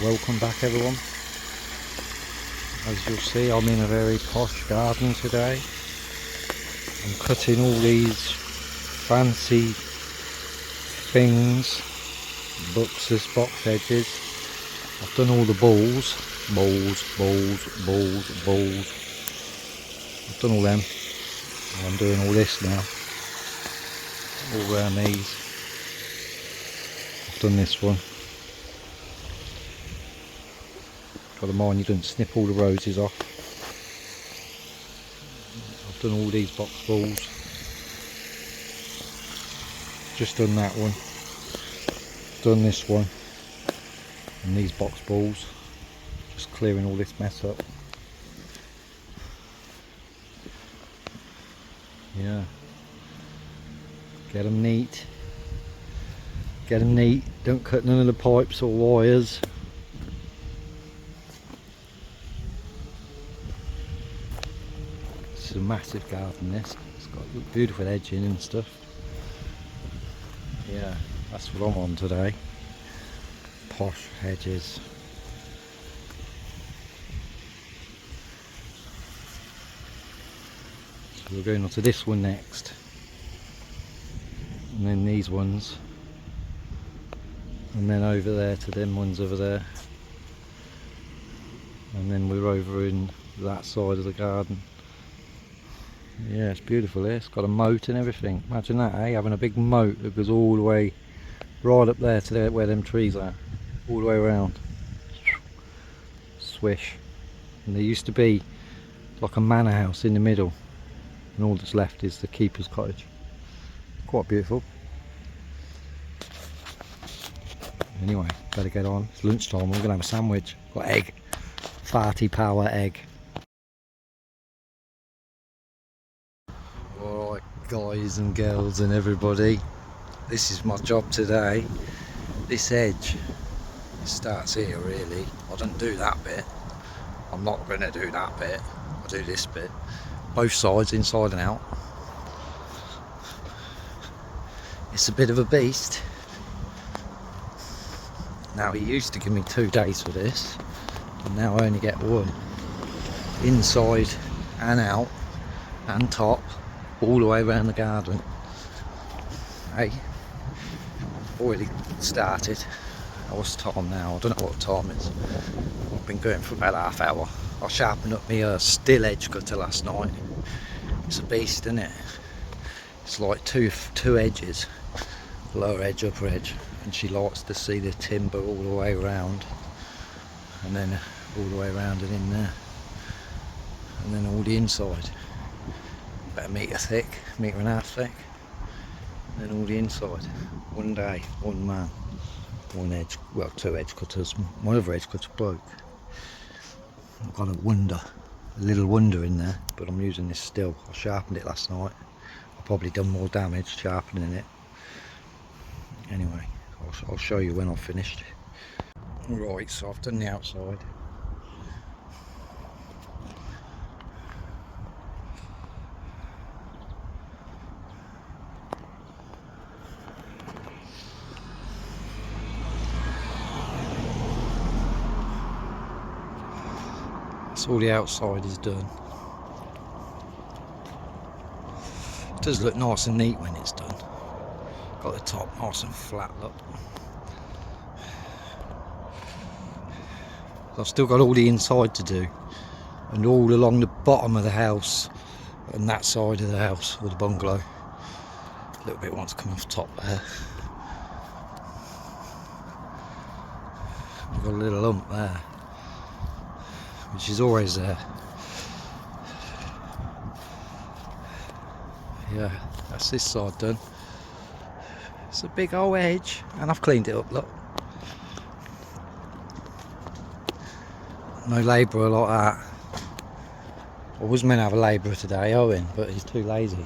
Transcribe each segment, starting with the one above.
welcome back everyone. As you'll see, I'm in a very posh garden today. I'm cutting all these fancy things, box edges. I've done all the balls. I've done all them. And I'm doing all this now. All around these. I've done this one. Got to mind you don't snip all the roses off. I've done all these box balls. Just done that one. Done this one. And these box balls. Just clearing all this mess up. Yeah. Get them neat. Get them neat. Don't cut none of the pipes or wires. It's a massive garden this. It's got beautiful edging and stuff. Yeah, that's what I'm on today. Posh hedges. So we're going on to this one next. And then these ones. And then over there to them ones over there. And then we're over in that side of the garden. Yeah, it's beautiful here. It's got a moat and everything. Imagine that, eh? Having a big moat that goes all the way right up there to there where them trees are. All the way around. Swish. And there used to be like a manor house in the middle. And all that's left is the keeper's cottage. Quite beautiful. Anyway, better get on. It's lunchtime. We're going to have a sandwich. Got egg. Farty power egg. Alright guys and girls and everybody, this is my job today. This edge starts here really. I don't do that bit. I'm not going to do that bit. I do this bit. Both sides, inside and out. It's a bit of a beast. Now he used to give me 2 days for this, and now I only get one. Inside and out and top. All the way around the garden. Hey, already started. What's the time now? I don't know what the time is. I've been going for about half hour. I sharpened up my still edge cutter last night. It's a beast, isn't it? It's like two edges, lower edge, upper edge, and she likes to see the timber all the way around, and then all the way around and in there, and then all the inside. About 1 metre thick, 1.5 metres thick, and then all the inside. One day, one man, one edge, well 2 edge cutters. My other edge cutter broke. I've got a little wonder in there, but I'm using this still. I sharpened it last night. I've probably done more damage sharpening it. Anyway, I'll show you when I've finished. Right, so I've done the outside. So all the outside is done. It does look nice and neat when it's done. Got the top nice and flat look. I've still got all the inside to do, and all along the bottom of the house and that side of the house, or the bungalow. A little bit wants to come off top there. I've got a little lump there, which is always there. Yeah, that's this side done. It's a big old edge, and I've cleaned it up, look. No labourer like that. I was meant to have a labourer today, Owen, but he's too lazy.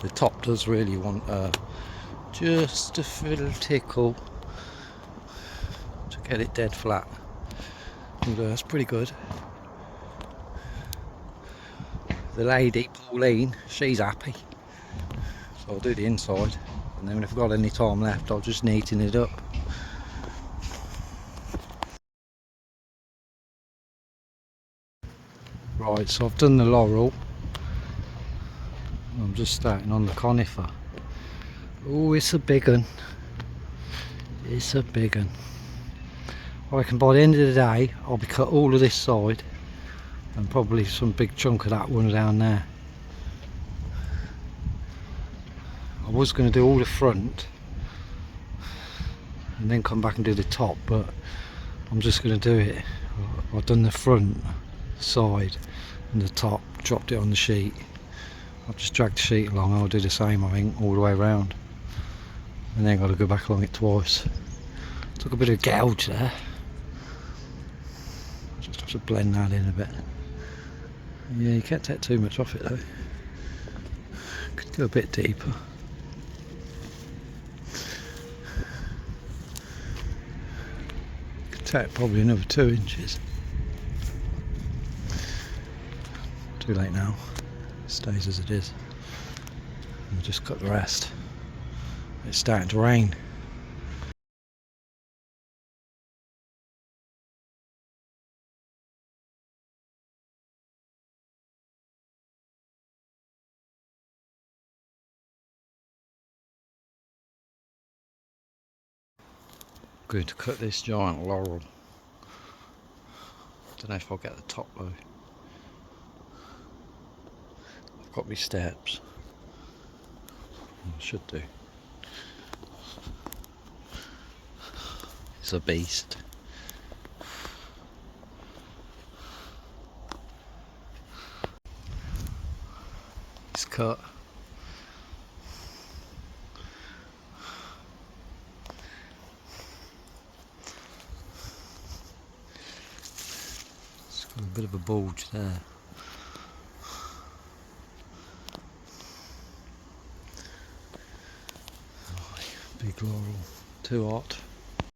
The top does really want just a little tickle to get it dead flat. And that's pretty good. The lady, Pauline, she's happy. So I'll do the inside, and then if I've got any time left, I'll just neaten it up. Right, so I've done the laurel. I'm just starting on the conifer. Oh, it's a big one. It's a big one. I reckon by the end of the day I'll be cut all of this side and probably some big chunk of that one down there. I was going to do all the front and then come back and do the top, but I'm just going to do it. I've done the front, side and the top, dropped it on the sheet. I've just dragged the sheet along. I'll do the same, I think, all the way around, and then got to go back along it twice. Took a bit of gouge there. Just have to blend that in a bit. Yeah, you can't take too much off it though. Could go a bit deeper. Could take probably another 2 inches. Too late now. It stays as it is. We'll just cut the rest. It's starting to rain. Going to cut this giant laurel. Don't know if I'll get the top though. I've got my steps. I should do. It's a beast. It's cut. It's got a bit of a bulge there. Big laurel, too hot.